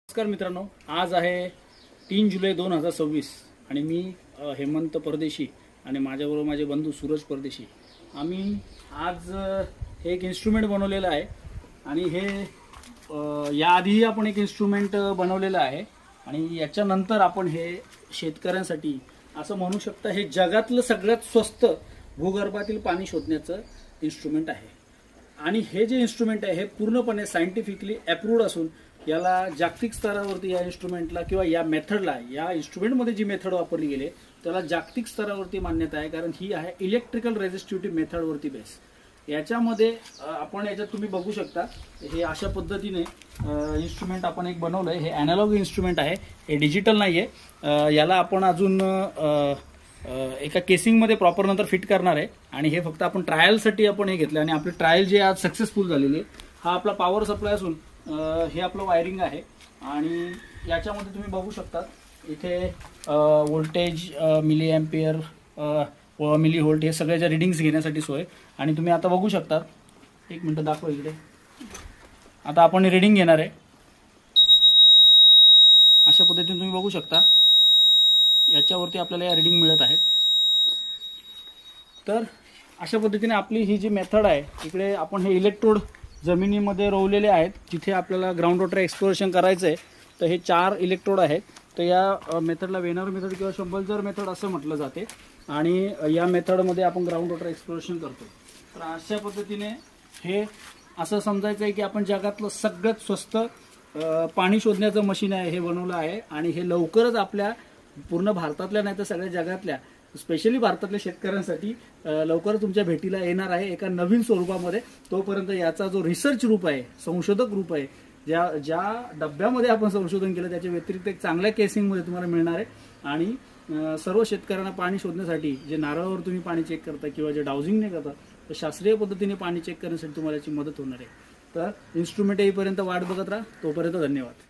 नमस्कार मित्रांनो, आज आहे 3 जुलै 2026 आणि मी हेमंत परदेशी आणि माझ्याबरोबर माझे बंधू सूरज परदेशी आम्ही आज हे एक इन्स्ट्रुमेंट बनवलेलं आहे आणि हे याआधीही आपण एक इन्स्ट्रुमेंट बनवलेलं आहे आणि याच्यानंतर आपण हे शेतकऱ्यांसाठी असं म्हणू शकता हे जगातलं सगळ्यात स्वस्त भूगर्भातील पाणी शोधण्याचं इन्स्ट्रुमेंट आहे. आणि हे जे इन्स्ट्रुमेंट आहे हे पूर्णपणे सायंटिफिकली अप्रूव्ड असून याला जागतिक स्तरावरती या इन्स्ट्रुमेंटला किंवा या मेथडला या इन्स्ट्रुमेंटमध्ये जी मेथड वापरली गेली त्याला जागतिक स्तरावरती मान्यता आहे, कारण ही आहे इलेक्ट्रिकल रेझिस्टिव्हिटी मेथडवरती बेस. याच्यामध्ये आपण याच्यात तुम्ही बघू शकता हे अशा पद्धतीने इन्स्ट्रुमेंट आपण एक बनवलं आहे. हे ॲनालॉग इन्स्ट्रुमेंट आहे, हे डिजिटल नाही आहे. याला आपण अजून एका केसिंगमध्ये प्रॉपर नंतर फिट करणार आहे आणि हे फक्त आपण ट्रायलसाठी आपण हे घेतलं आणि आपली ट्रायल जे आज सक्सेसफुल झालेली आहे. हा आपला पॉवर सप्लाय असून हे आपलं वायरिंग आहे आणि याच्यामध्ये तुम्ही बघू शकता इथे व्होल्टेज मिली एम्पियर व मिली व्होल्ट हे सगळ्याच्या रिडिंग्स घेण्यासाठी सोय. आणि तुम्ही आता बघू शकता, एक मिनटं दाखवा इकडे. आता आपण रिडिंग घेणार आहे. अशा पद्धतीने तुम्ही बघू शकता याच्यावरती आपल्याला या रिडिंग मिळत आहेत. तर अशा पद्धतीने आपली ही जी मेथड आहे, इकडे आपण हे इलेक्ट्रोड जमिनीमध्ये रोवलेले आहेत. जिथे आपल्याला ग्राउंड वॉटर एक्सप्लोरेशन करायचं आहे तर हे 4 इलेक्ट्रोड आहेत. तर या मेथडला वेनर मेथड किंवा शंबलजर मेथड असं म्हटलं जाते आणि या मेथडमध्ये आपण ग्राउंड वॉटर एक्सप्लोरेशन करतो. तर अशा पद्धतीने हे असं समजायचं आहे की आपण जगातलं सगळ्यात स्वस्त पाणी शोधण्याचं मशीन आहे हे बनवलं आहे आणि हे लवकरच आपल्या पूर्ण भारतातल्या नाही तर सगळ्या जगातल्या स्पेशली भारतातल्या शेतकऱ्यांसाठी लवकरच तुमच्या भेटीला येणार आहे एका नवीन स्वरूपामध्ये. तोपर्यंत याचा जो रिसर्च रूप आहे, संशोधक रूप आहे, ज्या डब्यामध्ये आपण संशोधन केलं त्याच्या व्यतिरिक्त एक चांगल्या केसिंगमध्ये तुम्हाला मिळणार आहे. आणि सर्व शेतकऱ्यांना पाणी शोधण्यासाठी जे नारळावर तुम्ही पाणी चेक करता किंवा जे डाउजिंगने करता तर शास्त्रीय पद्धतीने पाणी चेक करण्यासाठी तुम्हाला याची मदत होणार आहे. तर इन्स्ट्रुमेंट येईपर्यंत वाट बघत राहा. तोपर्यंत धन्यवाद.